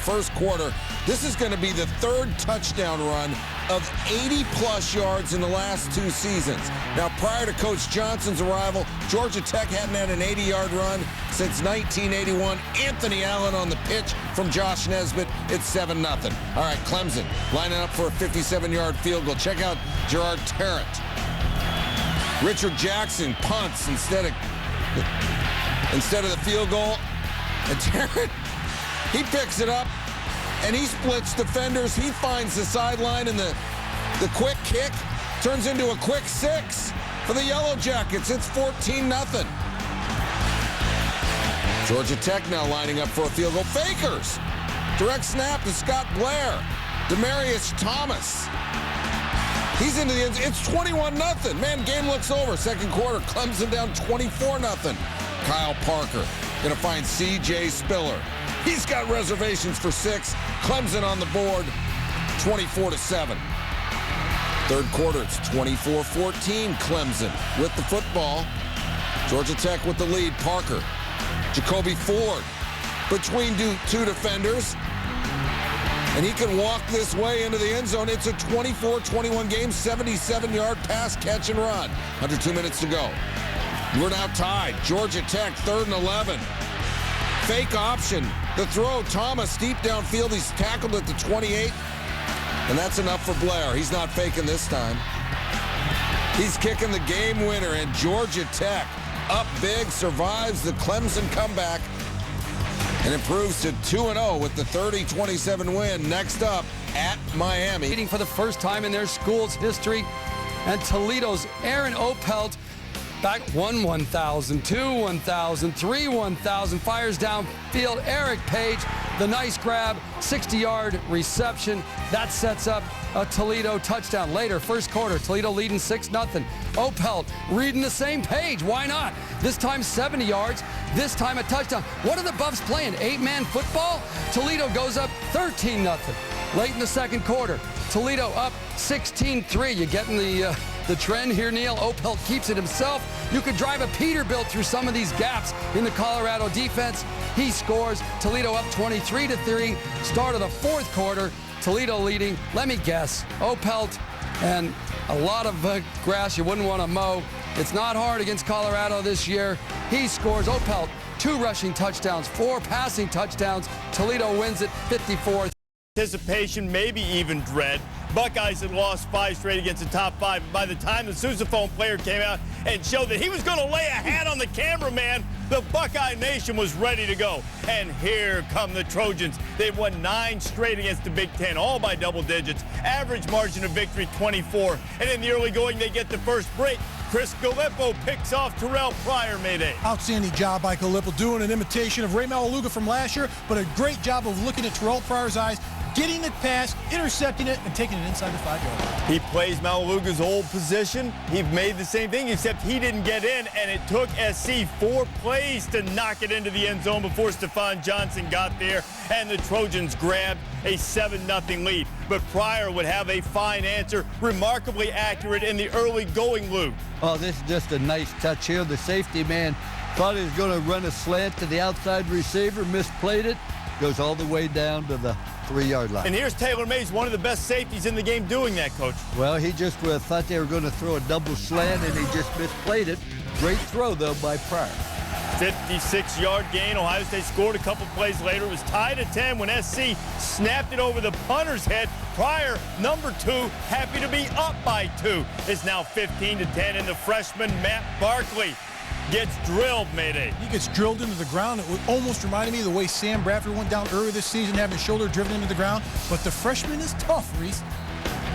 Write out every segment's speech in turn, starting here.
first quarter. This is going to be the third touchdown run of 80-plus yards in the last 2 seasons. Now, prior to Coach Johnson's arrival, Georgia Tech hadn't had an 80-yard run since 1981. Anthony Allen on the pitch from Josh Nesbitt. It's 7-0. All right, Clemson lining up for a 57-yard field goal. Check out Gerard Tarrant. Richard Jackson punts instead of the field goal. And Tarrant, he picks it up, and he splits defenders. He finds the sideline, and the quick kick turns into a quick 6 for the Yellow Jackets. It's 14-0. Georgia Tech now lining up for a field goal. Fakers. Direct snap to Scott Blair. Demarius Thomas. He's into the end. It's 21-0. Man, game looks over. Second quarter, Clemson down 24-0. Kyle Parker going to find C.J. Spiller. He's got reservations for 6. Clemson on the board, 24-7. Third quarter, it's 24-14. Clemson with the football. Georgia Tech with the lead. Parker, Jacoby Ford between 2 defenders. And he can walk this way into the end zone. It's a 24-21 game, 77-yard pass, catch, and run. Under 2 minutes to go. We're now tied. Georgia Tech, 3rd and 11. Fake option. The throw, Thomas, deep downfield. He's tackled at the 28. And that's enough for Blair. He's not faking this time. He's kicking the game winner, and Georgia Tech up big, survives the Clemson comeback, and improves to 2-0 with the 30-27 win. Next up, at Miami. Meeting for the first time in their school's history, and Toledo's Aaron Opelt back 1,000, 2,000, 3, 1,000, fires downfield. Eric Page, the nice grab, 60-yard reception. That sets up a Toledo touchdown. Later, first quarter, Toledo leading 6-0. Opelt reading the same page. Why not? This time 70 yards, this time a touchdown. What are the Buffs playing? 8-man football? Toledo goes up 13-0. Late in the second quarter, Toledo up 16-3. You getting the trend here, Neil? Opelt keeps it himself. You could drive a Peterbilt through some of these gaps in the Colorado defense. He scores. Toledo up 23-3. Start of the fourth quarter. Toledo leading. Let me guess. Opelt and a lot of grass you wouldn't want to mow. It's not hard against Colorado this year. He scores. Opelt, 2 rushing touchdowns, 4 passing touchdowns. Toledo wins it 54. Anticipation, maybe even dread. Buckeyes had lost 5 straight against the top 5. By the time the sousaphone player came out and showed that he was going to lay a hat on the cameraman, the Buckeye Nation was ready to go. And here come the Trojans. They've won 9 straight against the Big Ten, all by double digits. Average margin of victory, 24. And in the early going, they get the first break. Chris Gallipo picks off Terrell Pryor, Mayday. Outstanding job by Gallipo, doing an imitation of Ray Malaluga from last year, but a great job of looking at Terrell Pryor's eyes, getting it past, intercepting it, and taking it inside the 5-yard line. He plays Malaluga's old position. He made the same thing, except he didn't get in, and it took SC 4 plays to knock it into the end zone before Stephon Johnson got there, and the Trojans grabbed a 7-0 lead. But Pryor would have a fine answer, remarkably accurate in the early going, Lou. Oh, this is just a nice touch here. The safety man thought he was going to run a slant to the outside receiver, misplayed it, goes all the way down to the 3-yard line. And here's Taylor Mays, one of the best safeties in the game, doing that, Coach. Well, he just thought they were going to throw a double slant, and he just misplayed it. Great throw, though, by Pryor. 56-yard gain. Ohio State scored a couple plays later. It was tied at 10 when SC snapped it over the punter's head. Pryor, number 2, happy to be up by 2. It's now 15-10, and the freshman Matt Barkley gets drilled, Mayday. He gets drilled into the ground. It almost reminded me of the way Sam Bradford went down earlier this season, having his shoulder driven into the ground. But the freshman is tough, Reese.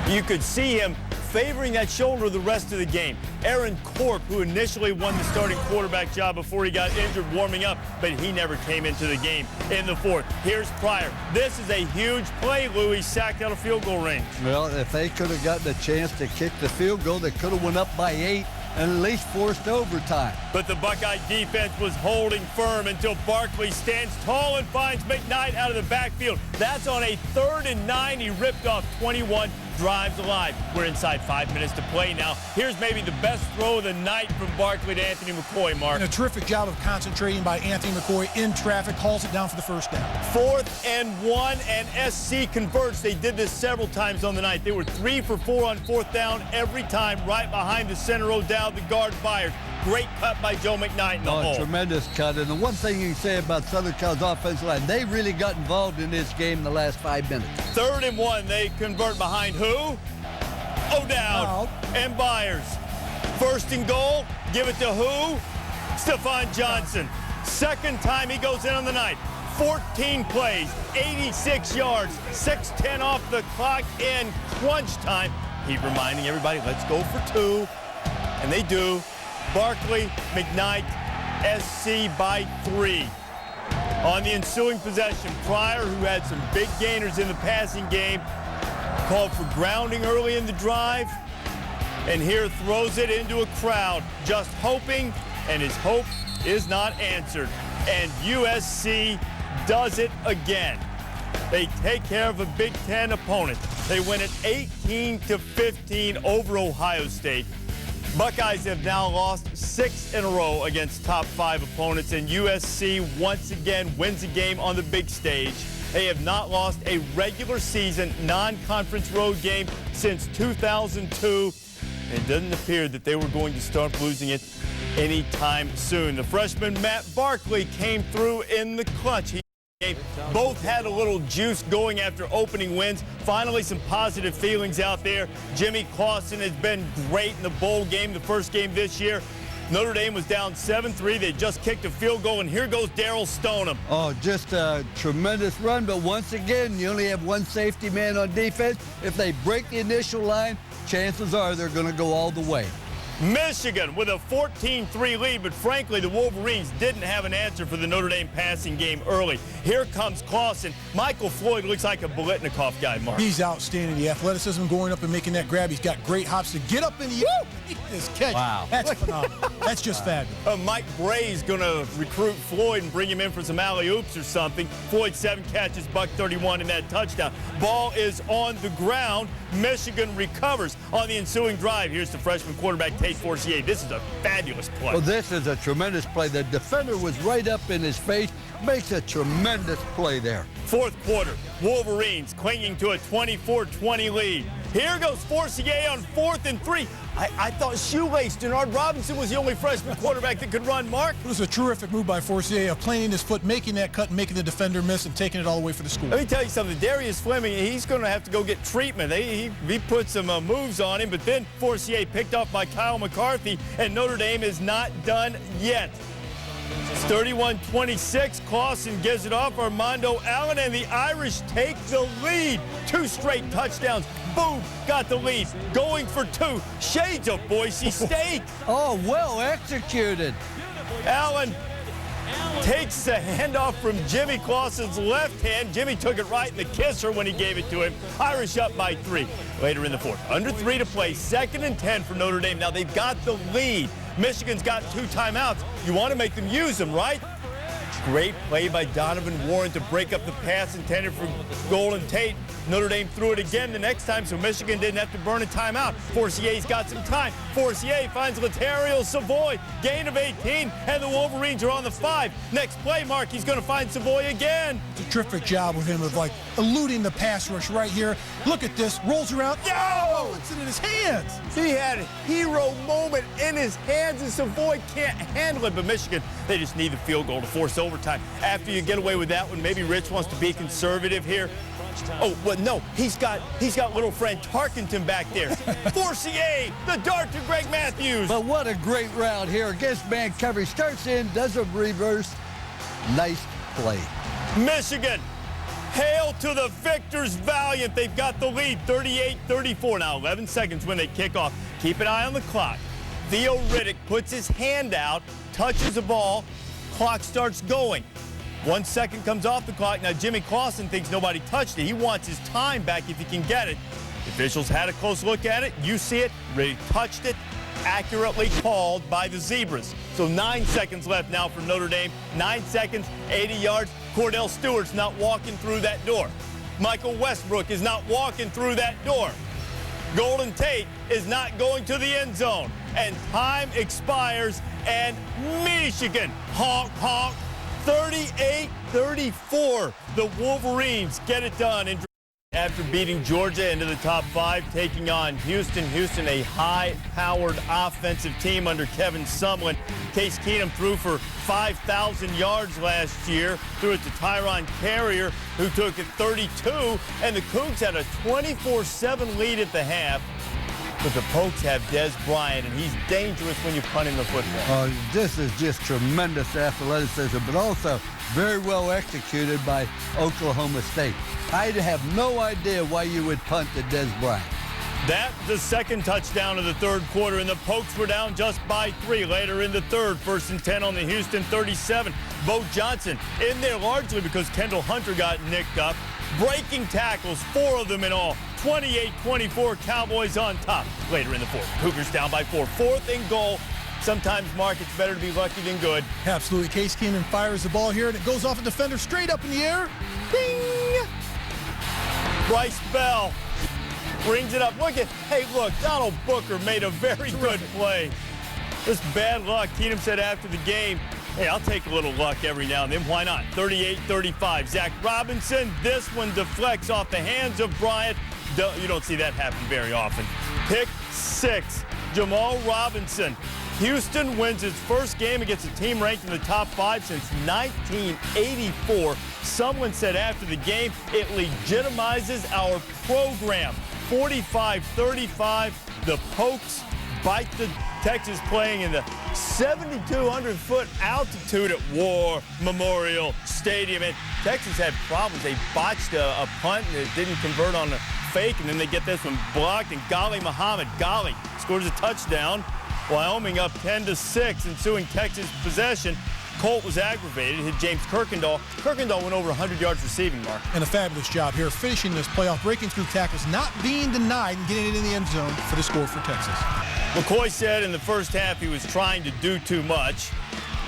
You could see him favoring that shoulder the rest of the game. Aaron Corp, who initially won the starting quarterback job before he got injured warming up, but he never came into the game in the fourth. Here's Pryor. This is a huge play, Lou. He sacked out of field goal range. Well, if they could have gotten a chance to kick the field goal, they could have went up by 8 and at least forced overtime. But the Buckeye defense was holding firm until Barkley stands tall and finds McKnight out of the backfield. That's on a 3rd and 9. He ripped off 21 drives alive. We're inside 5 minutes to play now. Here's maybe the best throw of the night from Barkley to Anthony McCoy, Mark. And a terrific job of concentrating by Anthony McCoy in traffic, hauls it down for the first down. 4th and 1, and SC converts. They did this several times on the night. They were 3 for 4 on 4th down every time, right behind the center O'Dowd. The guard fired. Great cut by Joe McKnight in the hole. Tremendous cut. And the one thing you can say about Southern Cal's offensive line, they really got involved in this game in the last 5 minutes. 3rd and 1, they convert behind who? O'Dowd and Byers. 1st and goal, give it to who? Stephon Johnson. 2nd time he goes in on the night. 14 plays, 86 yards, 6:10 off the clock in crunch time. Keep reminding everybody, let's go for 2. And they do. Barkley, McKnight, SC by 3. On the ensuing possession, Pryor, who had some big gainers in the passing game, called for grounding early in the drive, and here throws it into a crowd, just hoping, and his hope is not answered. And USC does it again. They take care of a Big Ten opponent. They win it 18-15 over Ohio State. Buckeyes have now lost 6 in a row against top 5 opponents, and USC once again wins a game on the big stage. They have not lost a regular season non-conference road game since 2002. And it doesn't appear that they were going to start losing it anytime soon. The freshman Matt Barkley came through in the clutch. Both had a little juice going after opening wins. Finally, some positive feelings out there. Jimmy Clausen has been great in the bowl game, the first game this year. Notre Dame was down 7-3. They just kicked a field goal, and here goes Darryl Stoneham. Oh, just a tremendous run, but once again, you only have one safety man on defense. If they break the initial line, chances are they're going to go all the way. Michigan with a 14-3 lead, but frankly, the Wolverines didn't have an answer for the Notre Dame passing game early. Here comes Clausen. Michael Floyd looks like a Biletnikoff guy, Mark. He's outstanding. The athleticism going up and making that grab. He's got great hops to get up in the air. This catch. Wow. That's phenomenal. That's just fabulous. Mike Bray's going to recruit Floyd and bring him in for some alley-oops or something. Floyd 7 catches, $131 in that touchdown. Ball is on the ground. Michigan recovers on the ensuing drive. Here's the freshman quarterback, Tate Forcier. This is a fabulous play. Well, this is a tremendous play. The defender was right up in his face. Makes a tremendous play there. 4th quarter, Wolverines clinging to a 24-20 lead. Here goes Forcier on 4th and 3. I thought Shoelace Denard Robinson was the only freshman quarterback that could run, Mark. It was a terrific move by Forcier of planting his foot, making that cut, and making the defender miss, and taking it all the way for the score. Let me tell you something. Darius Fleming, he's going to have to go get treatment. He put some moves on him, but then Forcier picked off by Kyle McCarthy, and Notre Dame is not done yet. It's 31-26. Clausen gives it off. Armando Allen, and the Irish take the lead. 2 straight touchdowns. Boom, got the lead. Going for 2. Shades of Boise State. Oh, well executed. Allen takes the handoff from Jimmy Clausen's left hand. Jimmy took it right in the kisser when he gave it to him. Irish up by 3 later in the 4th. Under 3 to play. 2nd and 10 for Notre Dame. Now they've got the lead. Michigan's got 2 timeouts. You want to make them use them, right? Great play by Donovan Warren to break up the pass intended for Golden Tate. Notre Dame threw it again the next time, so Michigan didn't have to burn a timeout. Forcier's got some time. Forcier finds Lateral Savoy. Gain of 18, and the Wolverines are on the 5. Next play, Mark, he's going to find Savoy again. It's a terrific job with him of, like, eluding the pass rush right here. Look at this. Rolls around. Yo! It's in his hands. He had a hero moment in his hands, and Savoy can't handle it. But Michigan, they just need the field goal to force overtime. After you get away with that one, maybe Rich wants to be conservative here. Oh, but no, he's got little friend Tarkenton back there. Forcier, the dart to Greg Matthews. But what a great round here against man coverage. Starts in, does a reverse. Nice play. Michigan, hail to the victors valiant. They've got the lead, 38-34 now, 11 seconds when they kick off. Keep an eye on the clock. Theo Riddick puts his hand out, touches the ball, clock starts going. 1 second comes off the clock. Now, Jimmy Clausen thinks nobody touched it. He wants his time back if he can get it. The officials had a close look at it. You see it. Really touched it. Accurately called by the Zebras. So 9 seconds left now for Notre Dame. 9 seconds, 80 yards. Cordell Stewart's not walking through that door. Michael Westbrook is not walking through that door. Golden Tate is not going to the end zone. And time expires, and Michigan, honk, honk, 38-34. The Wolverines get it done after beating Georgia into the top 5, taking on Houston. Houston, a high-powered offensive team under Kevin Sumlin. Case Keenum threw for 5,000 yards last year. Threw it to Tyron Carrier, who took it 32. And the Cougs had a 24-7 lead at the half. But the Pokes have Des Bryant, and he's dangerous when you punt him the football. This is just tremendous athleticism, but also very well executed by Oklahoma State. I have no idea why you would punt to Des Bryant. That's the second touchdown of the third quarter, and the Pokes were down just by 3 later in the third. 1st and 10 on the Houston 37. Bo Johnson in there largely because Kendall Hunter got nicked up. Breaking tackles, 4 of them in all. 28-24, Cowboys on top later in the fourth. Cougars down by 4. 4th and goal. Sometimes, Mark, it's better to be lucky than good. Absolutely. Case Keenum fires the ball here, and it goes off a defender straight up in the air. Ding! Bryce Bell brings it up. Hey, look, Donald Booker made a very good play. Just bad luck. Keenum said after the game, hey, I'll take a little luck every now and then. Why not? 38-35. Zach Robinson, this one deflects off the hands of Bryant. You don't see that happen very often. Pick 6, Jamal Robinson. Houston wins its first game against a team ranked in the top 5 since 1984. Someone said after the game, it legitimizes our program. 45-35, the Pokes bite the Texas playing in the 7,200-foot altitude at War Memorial Stadium. And Texas had problems. They botched a punt and it didn't convert on the fake, and then they get this one blocked, and Ghali Muhammad, scores a touchdown. Wyoming up 10-6, ensuing Texas possession. Colt was aggravated, hit James Kirkendall. Kirkendall went over 100 yards receiving, Mark. And a fabulous job here finishing this playoff, breaking through tackles, not being denied and getting it in the end zone for the score for Texas. McCoy said in the first half he was trying to do too much.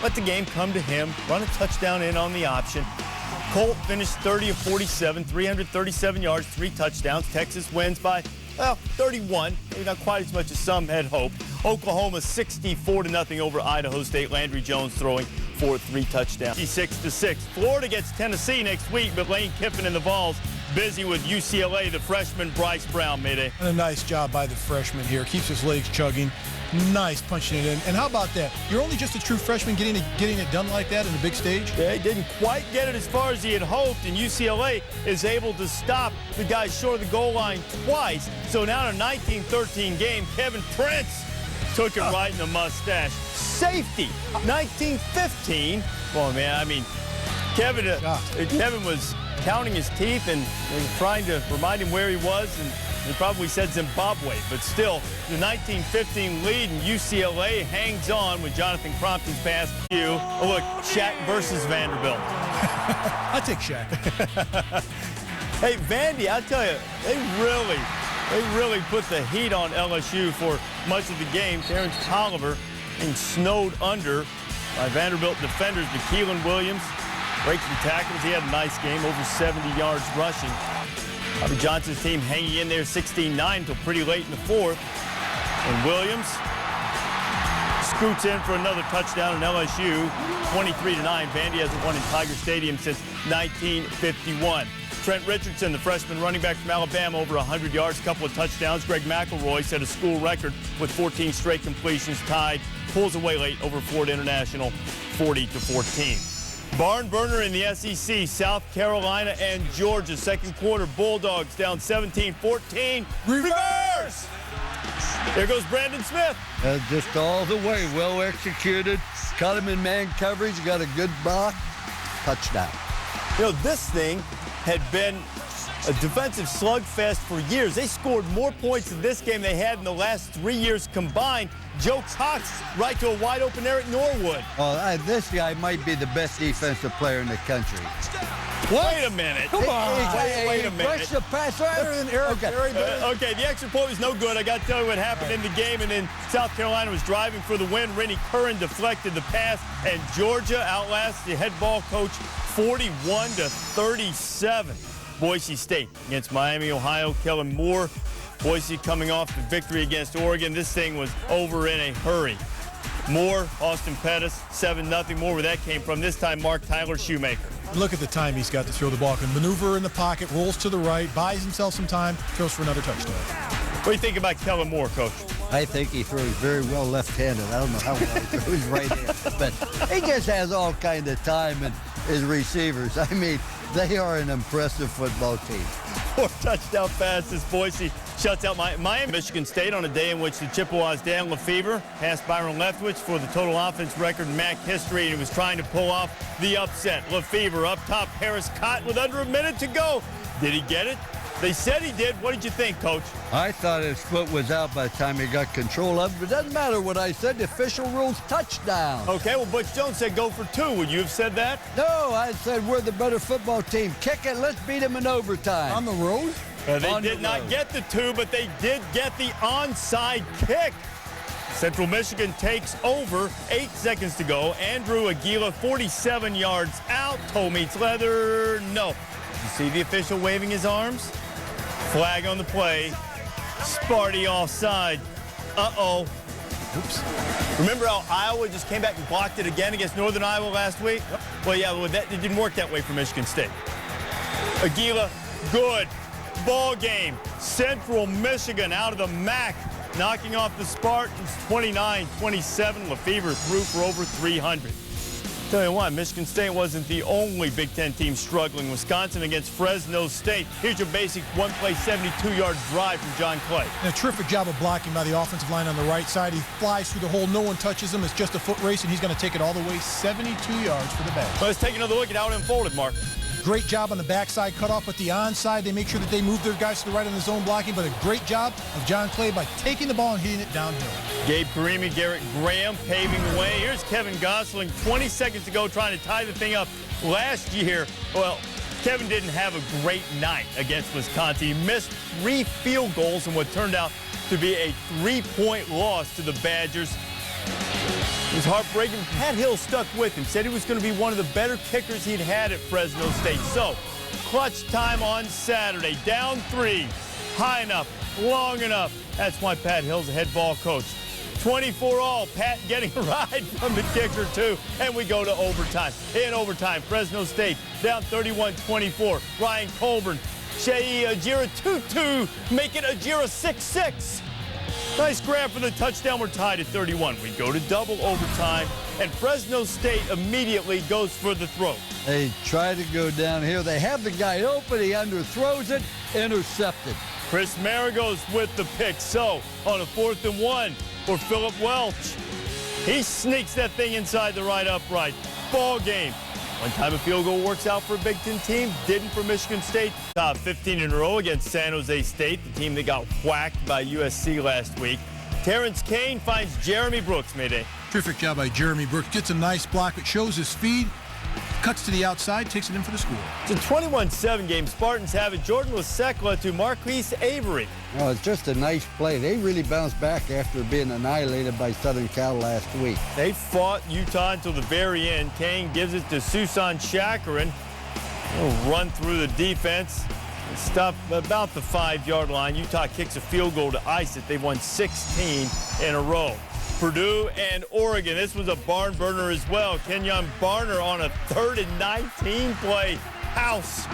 Let the game come to him, run a touchdown in on the option. Colt finished 30 of 47, 337 yards, 3 touchdowns. Texas wins by, 31. Maybe not quite as much as some had hoped. Oklahoma 64-0 over Idaho State. Landry Jones throwing for 3 touchdowns. 6-6. Florida gets Tennessee next week, but Lane Kiffin and the Vols busy with UCLA. The freshman Bryce Brown made it. And a nice job by the freshman here. Keeps his legs chugging. Nice punching it in. And how about that? You're only just a true freshman getting it done like that in the big stage? Yeah, he didn't quite get it as far as he had hoped, and UCLA is able to stop the guys short of the goal line twice. So now in a 19-13 game, Kevin Prince took it right in the mustache. Safety, 19-15. Well, man, I mean, Kevin was counting his teeth and trying to remind him where he was, and he probably said Zimbabwe, but still, the 19-15 lead, and UCLA hangs on with Jonathan Crompton's pass. Oh, look, Shaq versus Vanderbilt. I take Shaq. Hey, Vandy, I tell you, they really put the heat on LSU for much of the game. Terrence Tolliver being snowed under by Vanderbilt defenders. McKeelan Williams breaks the tackles. He had a nice game, over 70 yards rushing. Bobby Johnson's team hanging in there 16-9 until pretty late in the fourth. And Williams scoots in for another touchdown in LSU, 23-9. Vandy hasn't won in Tiger Stadium since 1951. Trent Richardson, the freshman running back from Alabama, over 100 yards, couple of touchdowns. Greg McElroy set a school record with 14 straight completions, tied, pulls away late over Florida International, 40-14. Barn burner in the SEC, South Carolina and Georgia. Second quarter, Bulldogs down 17-14. Reverse! There goes Brandon Smith. Just all the way, well executed. Caught him in man coverage, got a good block. Touchdown. You know, this thing had been a defensive slugfest for years. They scored more points in this game than they had in the last 3 years combined. Joe Cox right to a wide open Eric Norwood. Oh, this guy might be the best defensive player in the country. Wait a minute. Come on. Wait a minute. Rush the pass right in Eric. Okay, the extra point was no good. I got to tell you what happened in the game. And then South Carolina was driving for the win. Rennie Curran deflected the pass, and Georgia outlasts the head ball coach 41-37. Boise State against Miami, Ohio. Kellen Moore Boise coming off the victory against Oregon. This thing was over in a hurry. Moore, Austin Pettis, 7-0. More where that came from. This time, Mark Tyler Shoemaker. Look at the time he's got to throw the ball. Can maneuver in the pocket, rolls to the right, buys himself some time, throws for another touchdown. What do you think about Kellen Moore, Coach? I think he throws very well left-handed. I don't know how well he throws right-handed, but he just has all kind of time, and his receivers, I mean, they are an impressive football team. 4 touchdown passes. Boise shuts out Miami. Michigan State on a day in which the Chippewas' Dan Lefevre passed Byron Leftwich for the total offense record in MAC history, and he was trying to pull off the upset. Lefevre up top, Harris Cotton with under a minute to go. Did he get it? They said he did. What did you think, Coach? I thought his foot was out by the time he got control of it, but it doesn't matter what I said. The official rules touchdown. Okay, well, Butch Jones said go for 2. Would you have said that? No, I said we're the better football team. Kick it. Let's beat them in overtime. On the road? They did not get the 2, but they did get the onside kick. Central Michigan takes over. 8 seconds to go. Andrew Aguila, 47 yards out. Toe meets leather. No. You see the official waving his arms? Flag on the play. Sparty offside. Uh-oh. Oops. Remember how Iowa just came back and blocked it again against Northern Iowa last week? Yep. Well, yeah, it didn't work that way for Michigan State. Aguila, good. Ball game. Central Michigan out of the MAC, knocking off the Spartans 29-27. Lefevre threw for over 300. Tell you what, Michigan State wasn't the only Big Ten team struggling. Wisconsin against Fresno State. Here's your basic one-play 72-yard drive from John Clay. And a terrific job of blocking by the offensive line on the right side. He flies through the hole. No one touches him. It's just a foot race, and he's going to take it all the way 72 yards for the bag. Let's take another look at how it unfolded, Mark. Great job on the backside cutoff, but the onside, they make sure that they move their guys to the right on the zone blocking, but a great job of John Clay by taking the ball and hitting it downhill. Gabe Karimi, Garrett Graham paving the way. Here's Kevin Gosling, 20 seconds to go, trying to tie the thing up last year. Well, Kevin didn't have a great night against Wisconsin. He missed 3 field goals in what turned out to be a 3-point loss to the Badgers. It was heartbreaking. Pat Hill stuck with him, said he was going to be one of the better kickers he'd had at Fresno State. So, clutch time on Saturday. Down 3, high enough, long enough. That's why Pat Hill's the head ball coach. 24 all, Pat getting a ride from the kicker too, and we go to overtime. In overtime, Fresno State down 31-24. Ryan Colburn, Shea Ajira 2-2, make it Ajira 6-6. Nice grab for the touchdown. We're tied at 31. We go to double overtime, and Fresno State immediately goes for the throw. They try to go down here. They have the guy open. He underthrows it. Intercepted. Chris Maragos with the pick. So, on a 4th and 1 for Philip Welch. He sneaks that thing inside the right upright. Ball game. One time a field goal works out for a Big Ten team, didn't for Michigan State. Top 15 in a row against San Jose State, the team that got whacked by USC last week. Terrence Kane finds Jeremy Brooks midday. Terrific job by Jeremy Brooks. Gets a nice block. It shows his speed. Cuts to the outside, takes it in for the score. It's a 21-7 game. Spartans have it. Jordan Lasekla to Marquise Avery. Well, it's just a nice play. They really bounced back after being annihilated by Southern Cal last week. They fought Utah until the very end. Kane gives it to Susan Chakarin. He'll run through the defense. Stop about the 5-yard line. Utah kicks a field goal to ice it. They've won 16 in a row. Purdue and Oregon. This was a barn burner as well. Kenyon Barner on a 3rd and 19 play. House.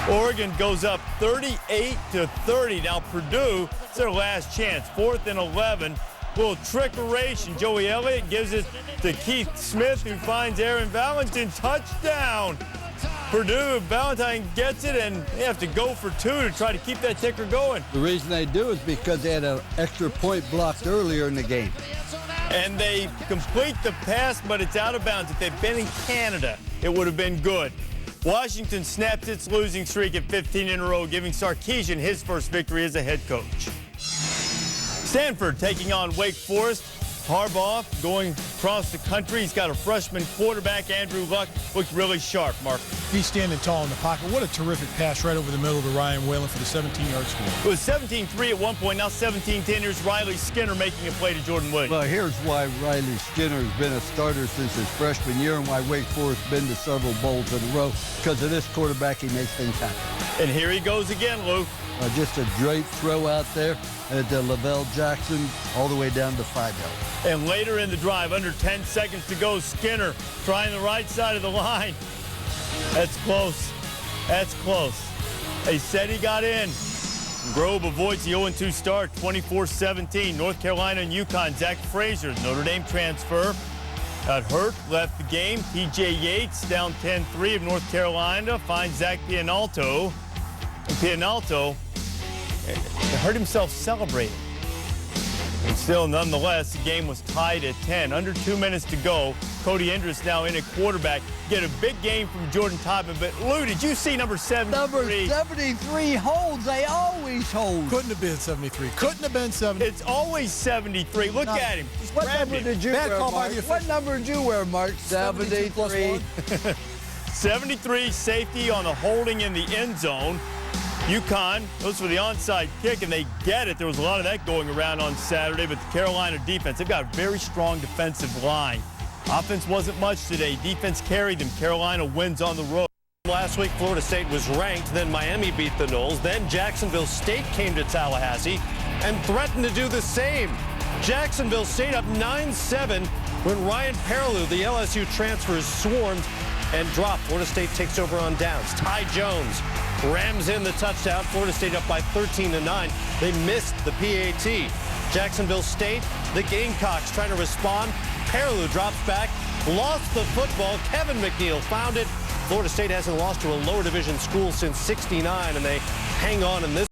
Oregon goes up 38-30. Now Purdue, it's their last chance. 4th and 11. Little trickeration. Joey Elliott gives it to Keith Smith, who finds Aaron Valentin. Touchdown. Purdue, Valentine gets it, and they have to go for 2 to try to keep that ticker going. The reason they do is because they had an extra point blocked earlier in the game. And they complete the pass, but it's out of bounds. If they'd been in Canada, it would have been good. Washington snaps its losing streak at 15 in a row, giving Sarkisian his first victory as a head coach. Stanford taking on Wake Forest. Harbaugh going across the country. He's got a freshman quarterback. Andrew Luck looked really sharp, Mark. He's standing tall in the pocket. What a terrific pass right over the middle to Ryan Whalen for the 17-yard score. It was 17-3 at one point, now 17-10. Here's Riley Skinner making a play to Jordan Williams. Well, here's why Riley Skinner has been a starter since his freshman year and why Wake Forest has been to several bowls in a row. Because of this quarterback, he makes things happen. And here he goes again, Lou. Just a great throw out there to Lavelle Jackson all the way down to 5 yards. And later in the drive, under 10 seconds to go, Skinner trying the right side of the line. That's close. That's close. They said he got in. Grove avoids the 0-2 start, 24-17. North Carolina and UConn. Zach Frazier, Notre Dame transfer, got hurt, left the game. TJ Yates down 10-3 of North Carolina finds Zach Pianalto. And Pianalto hurt himself celebrating. And still, nonetheless, the game was tied at 10. Under 2 minutes to go. Cody Indris now in at quarterback. Get a big game from Jordan Todman. But, Lou, did you see number 73? Number 73 holds. They always hold. Couldn't have been 73. Couldn't have been 73. It's always 73. Look at him. Just What grabbed number him. did you Bad wear, call by Mark? the What official. number did you wear, Mark? 72 plus 73. 1. 73 safety on the holding in the end zone. UConn goes for the onside kick, and they get it. There was a lot of that going around on Saturday, but the Carolina defense, they've got a very strong defensive line. Offense wasn't much today. Defense carried them. Carolina wins on the road. Last week, Florida State was ranked, then Miami beat the Noles, then Jacksonville State came to Tallahassee and threatened to do the same. Jacksonville State up 9-7 when Ryan Perlew, the LSU transfer, swarmed and dropped. Florida State takes over on downs. Ty Jones rams in the touchdown. Florida State up by 13-9. They missed the PAT. Jacksonville State, the Gamecocks trying to respond. Perlew drops back, lost the football. Kevin McNeil found it. Florida State hasn't lost to a lower division school since '69, and they hang on in this